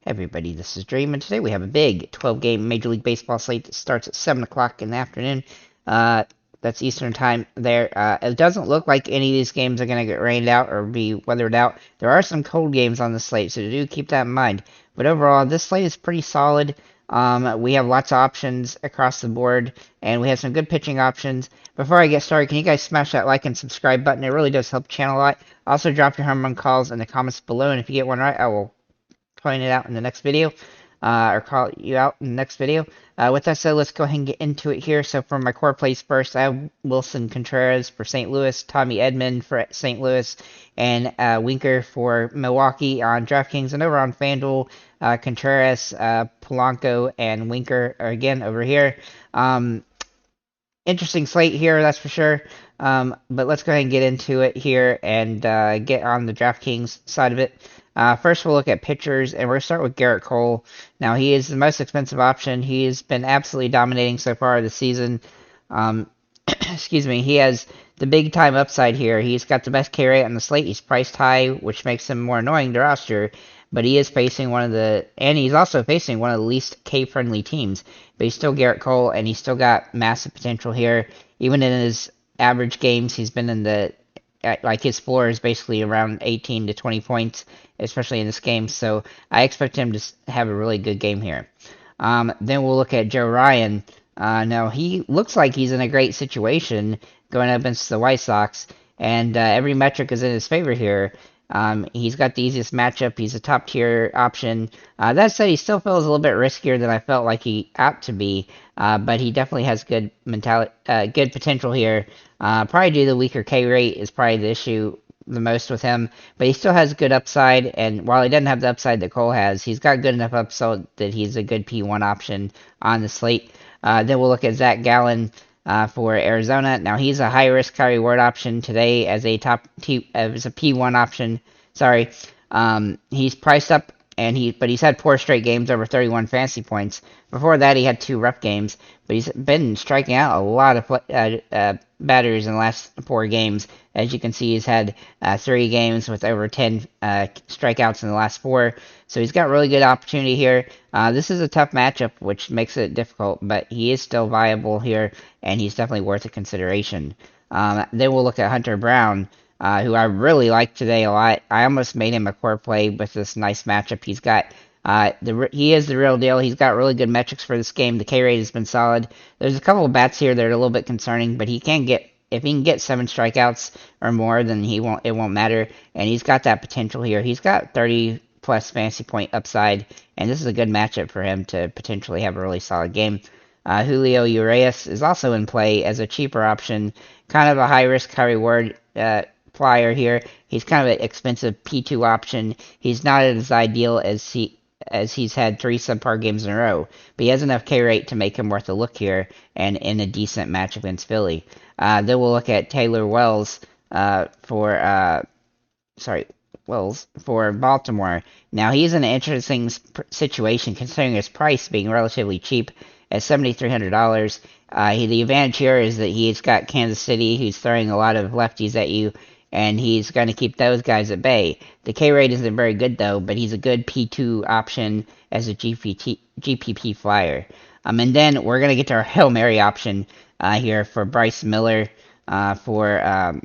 Hey everybody, this is Dream, and today we have a big 12-game Major League Baseball slate that starts at 7 o'clock in the afternoon. That's Eastern time there. It doesn't look like any of these games are going to get rained out or be weathered out. There are some cold games on the slate, so do keep that in mind. But overall, this slate is pretty solid. We have lots of options across the board, and we have some good pitching options. Before I get started, can you guys smash that like and subscribe button? It really does help the channel a lot. Also, drop your home run calls in the comments below, and if you get one right, I will point it out in the next video, or call you out in the next video. With that said, let's go ahead and get into it here. So for my core plays first, I have Wilson Contreras for St. Louis, Tommy Edman for St. Louis, and Winker for Milwaukee on DraftKings. And over on FanDuel, Contreras, Polanco, and Winker are again over here. Interesting slate here, that's for sure. But let's go ahead and get into it here and get on the DraftKings side of it. First, we'll look at pitchers, and we're going to start with Garrett Cole. Now, he is the most expensive option. He's been absolutely dominating so far this season. Excuse me. He has the big-time upside here. He's got the best K rate on the slate. He's priced high, which makes him more annoying to roster. But he is facing and he's also facing one of the least K-friendly teams. But he's still Garrett Cole, and he's still got massive potential here. Even in his average games, he's been in like his floor is basically around 18 to 20 points, especially in this game. So I expect him to have a really good game here. Then we'll look at Joe Ryan. Now, he looks like he's in a great situation going up against the White Sox, and every metric is in his favor here. He's got the easiest matchup. He's a top-tier option. That said, he still feels a little bit riskier than I felt like he ought to be, but he definitely has good potential here. Probably due to the weaker K rate is probably the issue the most with him, but he still has good upside, and while he doesn't have the upside that Cole has, he's got good enough upside that he's a good P1 option on the slate. Then we'll look at Zach Gallen for Arizona. Now, he's a high-risk, high-reward option today as a as a P1 option. Sorry. He's priced up, but he's had 4 straight games over 31 fantasy points. Before that, he had 2 rough games, but he's been striking out a lot of batters in the last 4 games. As you can see, he's had 3 games with over 10 strikeouts in the last 4. So he's got really good opportunity here. This is a tough matchup, which makes it difficult, but he is still viable here, and he's definitely worth a consideration. Then we'll look at Hunter Brown, who I really like today a lot. I almost made him a core play with this nice matchup. He's got he is the real deal. He's got really good metrics for this game. The K rate has been solid. There's a couple of bats here that are a little bit concerning, but if he can get 7 strikeouts or more, then it won't matter. And he's got that potential here. He's got 30 plus fantasy point upside, and this is a good matchup for him to potentially have a really solid game. Julio Urias is also in play as a cheaper option, kind of a high risk, high reward flyer here. He's kind of an expensive P2 option. He's not as ideal as he's had 3 subpar games in a row, but he has enough K rate to make him worth a look here and in a decent match against Philly. Then we'll look at Taylor Wells for Baltimore. Now, he's in an interesting situation considering his price being relatively cheap at $7,300. The advantage here is that he's got Kansas City, who's throwing a lot of lefties at you, and he's going to keep those guys at bay. The K rate isn't very good, though, but he's a good P2 option as a GPP flyer. And then we're going to get to our Hail Mary option here for Bryce Miller for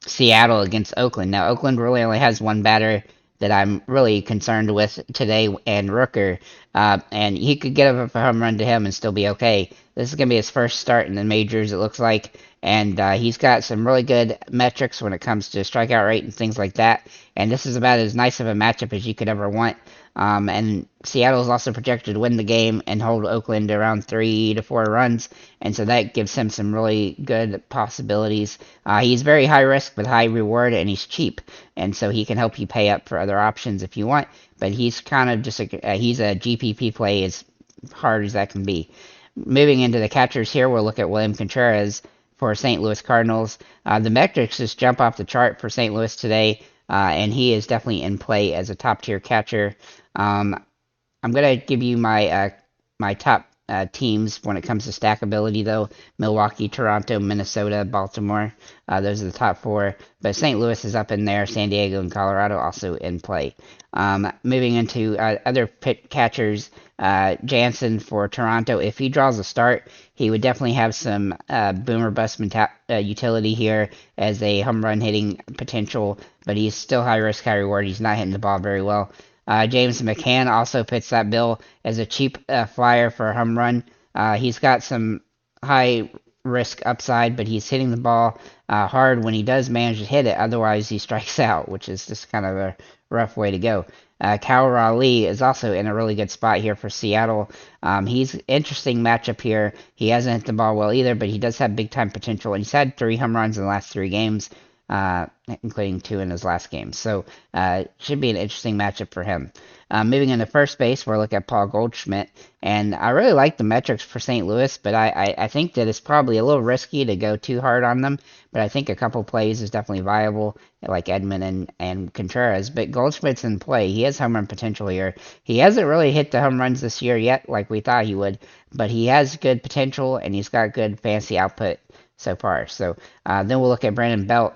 Seattle against Oakland. Now, Oakland really only has one batter that I'm really concerned with today, and Rooker. And he could get up a home run to him and still be okay. This is going to be his first start in the majors, it looks like. And he's got some really good metrics when it comes to strikeout rate and things like that. And this is about as nice of a matchup as you could ever want. And Seattle is also projected to win the game and hold Oakland to around 3 to 4 runs. And so that gives him some really good possibilities. He's very high risk but high reward, and he's cheap. And so he can help you pay up for other options if you want. But he's kind of just he's a GPP play as hard as that can be. Moving into the catchers here, we'll look at William Contreras for St. Louis Cardinals. The metrics just jump off the chart for St. Louis today, and he is definitely in play as a top-tier catcher. I'm going to give you my top teams when it comes to stackability, though. Milwaukee, Toronto, Minnesota, Baltimore. Those are the top four. But St. Louis is up in there. San Diego and Colorado also in play. Moving into other catchers, Jansen for Toronto. If he draws a start, he would definitely have some boomer bust utility here as a home run hitting potential, but he's still high risk, high reward. He's not hitting the ball very well. James McCann also fits that bill as a cheap flyer for a home run. He's got some high risk upside, but he's hitting the ball hard when he does manage to hit it. Otherwise, he strikes out, which is just kind of a rough way to go. Cal Raleigh is also in a really good spot here for Seattle. He's interesting matchup here. He hasn't hit the ball well either, but he does have big time potential, and he's had 3 home runs in the last 3 games. Including 2 in his last game. So should be an interesting matchup for him. Moving into first base, we'll look at Paul Goldschmidt. And I really like the metrics for St. Louis, but I think that it's probably a little risky to go too hard on them. But I think a couple plays is definitely viable, like Edman and Contreras. But Goldschmidt's in play. He has home run potential here. He hasn't really hit the home runs this year yet, like we thought he would. But he has good potential, and he's got good fancy output so far. So then we'll look at Brandon Belt.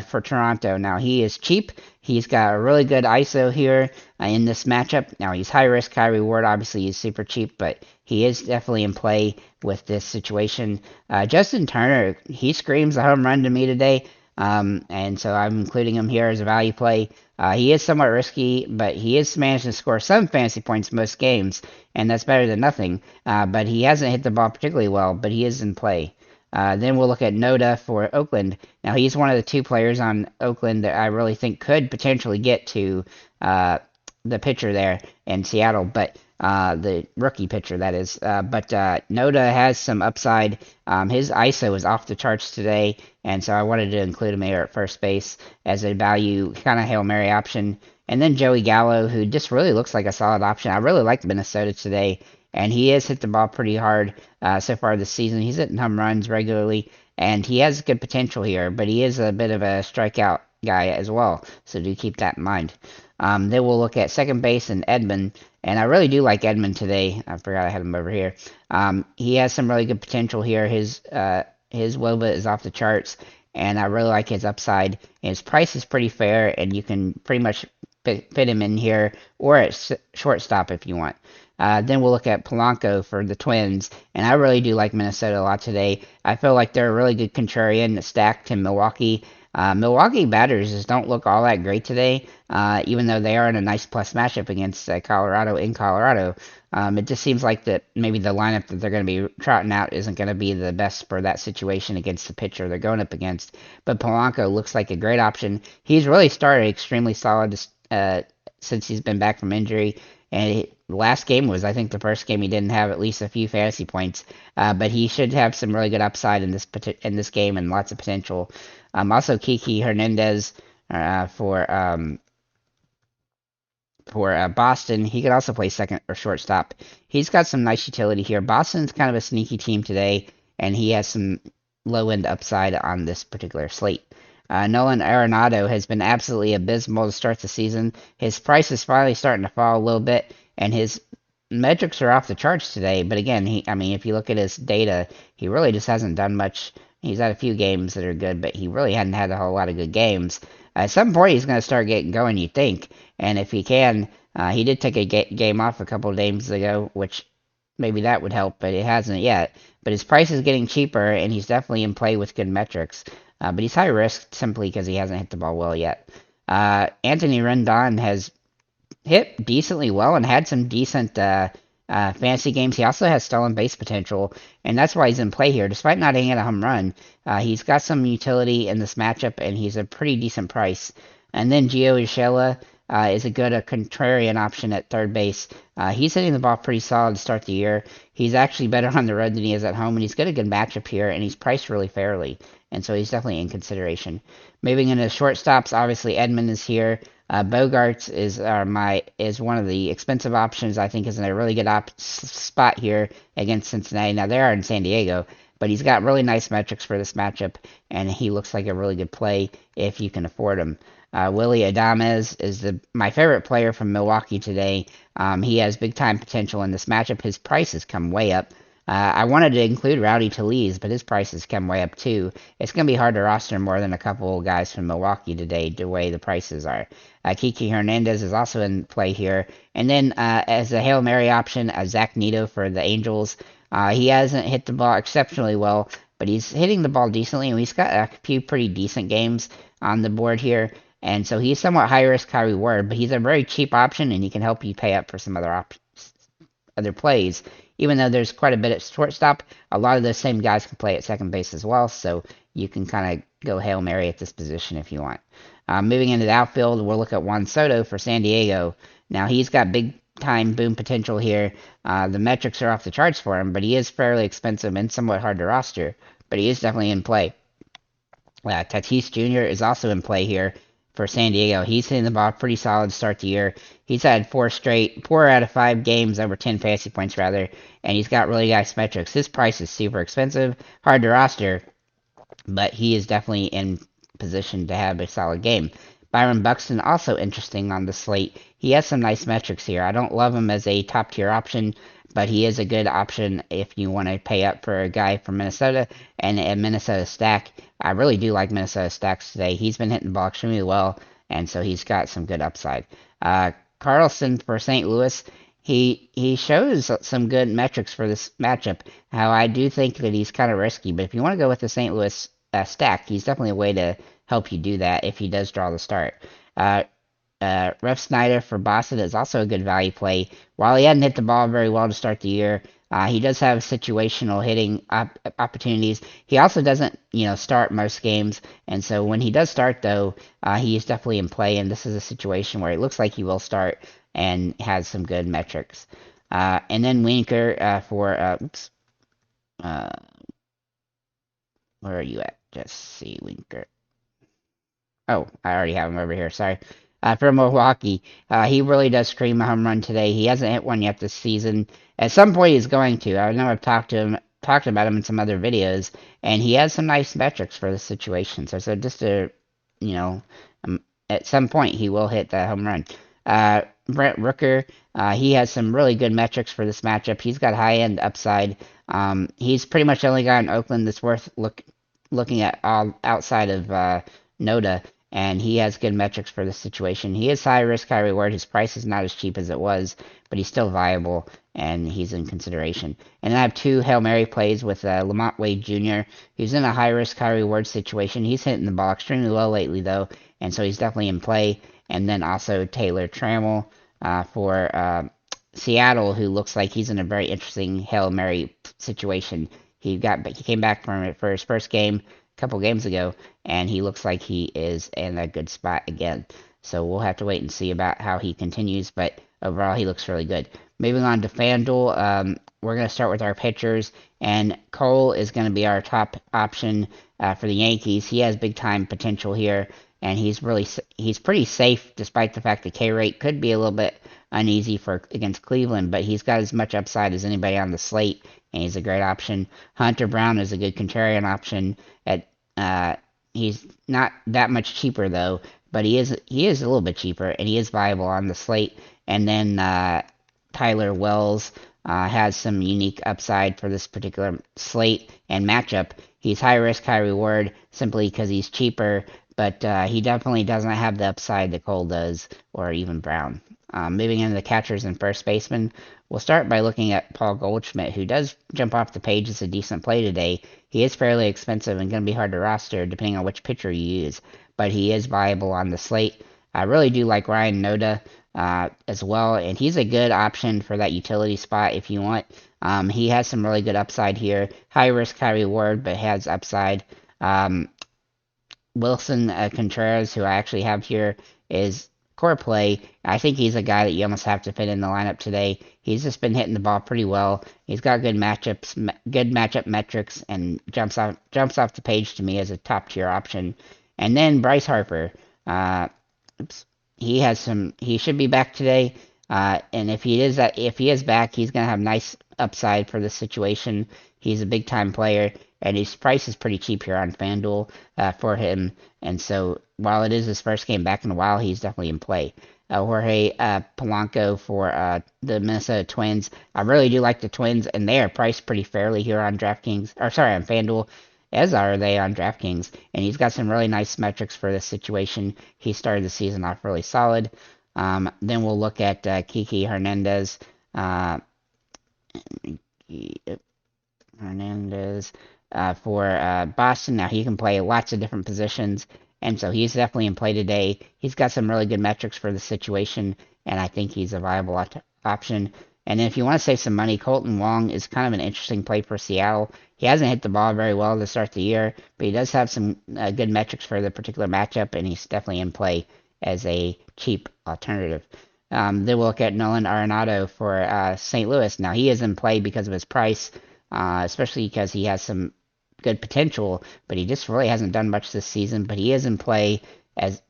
For Toronto. Now, he is cheap. He's got a really good ISO here in this matchup. Now, he's high risk, high reward. Obviously, he's super cheap, but he is definitely in play with this situation. Justin Turner, he screams a home run to me today, and so I'm including him here as a value play. He is somewhat risky, but he is managed to score some fantasy points most games, and that's better than nothing. But he hasn't hit the ball particularly well, but he is in play. Then we'll look at Noda for Oakland. Now, he's one of the 2 players on Oakland that I really think could potentially get to the pitcher there in Seattle, but the rookie pitcher, that is. But Noda has some upside. His ISO is off the charts today, and so I wanted to include him here at first base as a value kind of Hail Mary option. And then Joey Gallo, who just really looks like a solid option. I really like Minnesota today. And he has hit the ball pretty hard so far this season. He's hitting home runs regularly, and he has good potential here, but he is a bit of a strikeout guy as well, so do keep that in mind. Then we'll look at second base and Edman, and I really do like Edman today. I forgot I had him over here. He has some really good potential here. His WOBA is off the charts, and I really like his upside. His price is pretty fair, and you can pretty much fit him in here or at shortstop if you want. Then we'll look at Polanco for the Twins, and I really do like Minnesota a lot today. I feel like they're a really good contrarian stacked in Milwaukee. Milwaukee batters just don't look all that great today, even though they are in a nice plus matchup against Colorado in Colorado. It just seems like that maybe the lineup that they're going to be trotting out isn't going to be the best for that situation against the pitcher they're going up against. But Polanco looks like a great option. He's really started extremely solid since he's been back from injury. And last game was, I think, the first game he didn't have at least a few fantasy points. But he should have some really good upside in this game and lots of potential. Also, Kiki Hernandez for Boston. He could also play second or shortstop. He's got some nice utility here. Boston's kind of a sneaky team today, and he has some low-end upside on this particular slate. Nolan Arenado has been absolutely abysmal to start the season. His price is finally starting to fall a little bit, and his metrics are off the charts today. But again, if you look at his data, he really just hasn't done much. He's had a few games that are good, but he really hadn't had a whole lot of good games. At some point, he's going to start getting going, you'd think. And if he can, he did take a game off a couple of games ago, which maybe that would help, but it hasn't yet. But his price is getting cheaper, and he's definitely in play with good metrics. But he's high risk simply because he hasn't hit the ball well yet. Anthony Rendon has hit decently well and had some decent fantasy games. He also has stolen base potential, and that's why he's in play here. Despite not hitting a home run, he's got some utility in this matchup, and he's a pretty decent price. And then Gio Urshela is a good contrarian option at third base. He's hitting the ball pretty solid to start the year. He's actually better on the road than he is at home, and he's got a good matchup here, and he's priced really fairly. And so he's definitely in consideration. Moving into shortstops, obviously Edman is here. Bogarts is one of the expensive options. I think is in a really good spot here against Cincinnati. Now they are in San Diego, but he's got really nice metrics for this matchup, and he looks like a really good play if you can afford him. Willie Adames is my favorite player from Milwaukee today. He has big time potential in this matchup. His price has come way up. I wanted to include Rowdy Talese, but his price has come way up too. It's going to be hard to roster more than a couple of guys from Milwaukee today, the way the prices are. Kiki Hernandez is also in play here. And then as a Hail Mary option, Zach Neto for the Angels. He hasn't hit the ball exceptionally well, but he's hitting the ball decently, and he's got a few pretty decent games on the board here. And so he's somewhat high risk, high reward, but he's a very cheap option, and he can help you pay up for some other plays. Even though there's quite a bit at shortstop, a lot of those same guys can play at second base as well, so you can kind of go Hail Mary at this position if you want. Moving into the outfield, we'll look at Juan Soto for San Diego. Now, he's got big time boom potential here. The metrics are off the charts for him, but he is fairly expensive and somewhat hard to roster, but he is definitely in play. Tatis Jr. is also in play here for San Diego. He's hitting the ball pretty solid to start the year. He's had 4 out of 5 games over 10 fantasy points, rather, and he's got really nice metrics. His price is super expensive, hard to roster, but he is definitely in position to have a solid game. Byron Buxton, also interesting on the slate. He has some nice metrics here. I don't love him as a top-tier option, but he is a good option if you want to pay up for a guy from Minnesota and a Minnesota stack. I really do like Minnesota stacks today. He's been hitting the ball extremely well, and so he's got some good upside. Carlson for St. Louis, he shows some good metrics for this matchup. How I do think that he's kind of risky, but if you want to go with the St. Louis stack, he's definitely a way to help you do that if he does draw the start. Ref Snyder for Boston is also a good value play. While he hadn't hit the ball very well to start the year, he does have situational hitting opportunities. He also doesn't, start most games, and so when he does start, though, he is definitely in play, and this is a situation where it looks like he will start and has some good metrics. And then Winker for, where are you at? Just see Winker. Oh, I already have him over here. Sorry. For Milwaukee, he really does scream a home run today. He hasn't hit one yet this season. At some point, he's going to. I know I've talked about him in some other videos, and he has some nice metrics for this situation. So just to, at some point, he will hit that home run. Brent Rooker, he has some really good metrics for this matchup. He's got high-end upside. He's pretty much the only guy in Oakland that's worth looking at all outside of Noda, and he has good metrics for this situation. He is high risk, high reward. His price is not as cheap as it was, but he's still viable, and he's in consideration. And I have 2 Hail Mary plays with Lamont Wade Jr. He's in a high risk, high reward situation. He's hitting the ball extremely well lately, though, and so he's definitely in play. And then also Taylor Trammell for Seattle, who looks like he's in a very interesting Hail Mary situation. He came back from it for his first game couple games ago, and he looks like he is in a good spot again. So we'll have to wait and see about how he continues, but overall he looks really good. Moving on to FanDuel, we're going to start with our pitchers, and Cole is going to be our top option for the Yankees. He has big time potential here, and he's pretty safe despite the fact the K rate could be a little bit uneasy against Cleveland, but he's got as much upside as anybody on the slate, and he's a great option. Hunter Brown is a good contrarian option. He's not that much cheaper though, but he is a little bit cheaper, and he is viable on the slate. And then Tyler Wells has some unique upside for this particular slate and matchup. He's high risk, high reward simply because he's cheaper, but he definitely doesn't have the upside that Cole does, or even Brown. Moving into the catchers and first baseman, we'll start by looking at Paul Goldschmidt, who does jump off the page as a decent play today. He is fairly expensive and going to be hard to roster depending on which pitcher you use, but he is viable on the slate. I really do like Ryan Noda as well, and he's a good option for that utility spot if you want. He has some really good upside here. High risk, high reward, but has upside. Wilson Contreras, who I actually have here, is core play. I think he's a guy that you almost have to fit in the lineup today. He's just been hitting the ball pretty well. He's got good matchup metrics, and jumps off the page to me as a top tier option. And then Bryce Harper. He should be back today. And if he is back, he's gonna have nice upside for this situation. He's a big time player, and his price is pretty cheap here on FanDuel for him. And so while it is his first game back in a while, he's definitely in play. Jorge Polanco for the Minnesota Twins. I really do like the Twins, and they are priced pretty fairly here on DraftKings, or sorry, on FanDuel, as are they on DraftKings. And he's got some really nice metrics for this situation. He started the season off really solid. Then we'll look at Kiki Hernandez. For Boston. Now he can play lots of different positions, and so he's definitely in play today. He's got some really good metrics for the situation, and I think he's a viable option. And if you want to save some money, Colton Wong is kind of an interesting play for Seattle. He hasn't hit the ball very well to start the year, but he does have some good metrics for the particular matchup, and he's definitely in play as a cheap alternative. Then we'll look at Nolan Arenado for St. Louis. Now he is in play because of his price, especially because he has some good potential, but he just really hasn't done much this season. But he is in play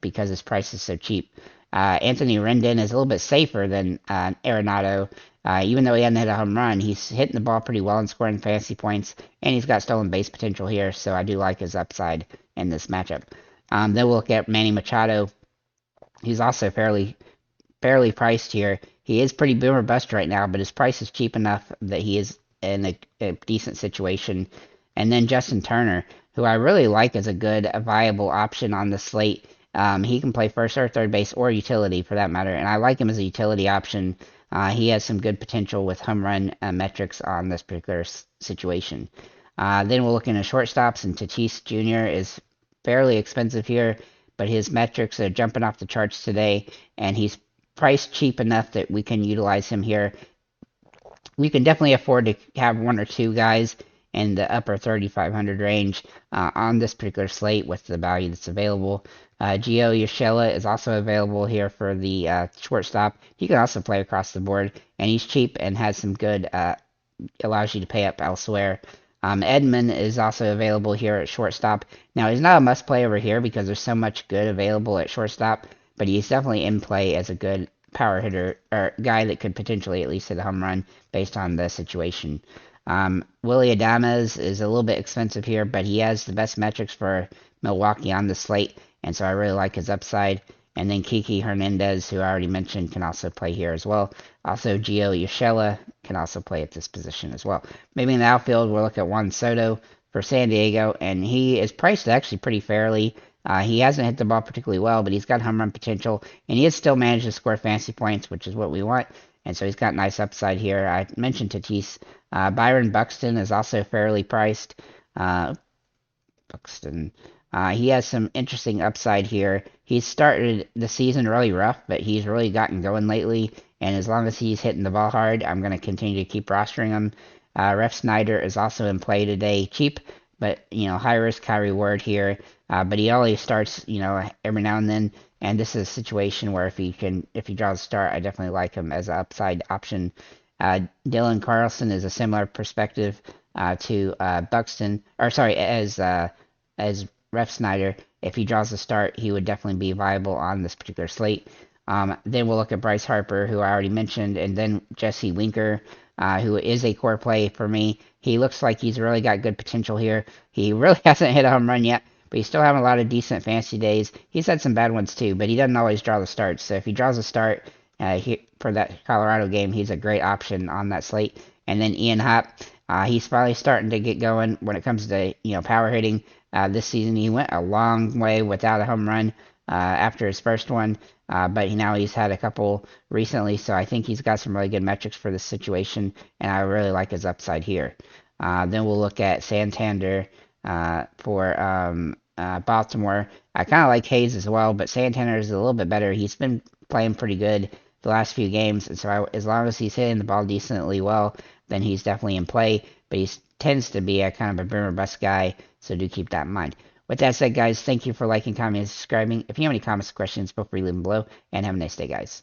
because his price is so cheap. Anthony Rendon is a little bit safer than Arenado. Even though he hasn't hit a home run, he's hitting the ball pretty well and scoring fantasy points, and he's got stolen base potential here, so I do like his upside in this matchup. Then we'll look at Manny Machado. He's also fairly priced here. He is pretty boom or bust right now, but his price is cheap enough that he is in a decent situation. And then Justin Turner, who I really like as a good, viable option on the slate. He can play first or third base or utility for that matter, and I like him as a utility option. He has some good potential with home run metrics on this particular situation. Then we'll look into shortstops, and Tatis Jr. is fairly expensive here, but his metrics are jumping off the charts today, and he's priced cheap enough that we can utilize him here. We can definitely afford to have one or two guys in the upper 3,500 range on this particular slate with the value that's available. Gio Urshela is also available here for the shortstop. He can also play across the board, and he's cheap and has some good, allows you to pay up elsewhere. Edman is also available here at shortstop. Now, he's not a must-play over here because there's so much good available at shortstop, but he's definitely in play as a good power hitter, or guy that could potentially at least hit a home run based on the situation. Willy Adames is a little bit expensive here, but he has the best metrics for Milwaukee on the slate, and so I really like his upside. And then Kiki Hernandez, who I already mentioned, can also play here as well. Also, Gio Urshela can also play at this position as well. Maybe in the outfield, we'll look at Juan Soto for San Diego, and he is priced actually pretty fairly. He hasn't hit the ball particularly well, but he's got home run potential, and he has still managed to score fantasy points, which is what we want. And so he's got nice upside here. I mentioned Tatis. Byron Buxton is also fairly priced. He has some interesting upside here. He's started the season really rough, but he's really gotten going lately. And as long as he's hitting the ball hard, I'm going to continue to keep rostering him. Ref Snyder is also in play today. Cheap, but, high risk, high reward here. But he always starts, every now and then. And this is a situation where if he draws a start, I definitely like him as an upside option. Dylan Carlson is a similar perspective to Buxton, as Ref Snyder. If he draws a start, he would definitely be viable on this particular slate. Then we'll look at Bryce Harper, who I already mentioned, and then Jesse Winker, who is a core play for me. He looks like he's really got good potential here. He really hasn't hit a home run yet, but he's still having a lot of decent fantasy days. He's had some bad ones too, but he doesn't always draw the starts. So if he draws a start for that Colorado game, he's a great option on that slate. And then Ian Happ, he's finally starting to get going when it comes to power hitting. This season he went a long way without a home run after his first one, but now he's had a couple recently, so I think he's got some really good metrics for this situation, and I really like his upside here. Then we'll look at Santander for Baltimore. I kind of like Hayes as well, but Santander is a little bit better. He's been playing pretty good the last few games, and so as long as he's hitting the ball decently well, then he's definitely in play, but he tends to be a kind of a boom or bust guy, so do keep that in mind. With that said, guys, thank you for liking, commenting, and subscribing. If you have any comments or questions, feel free to leave them below, and have a nice day, guys.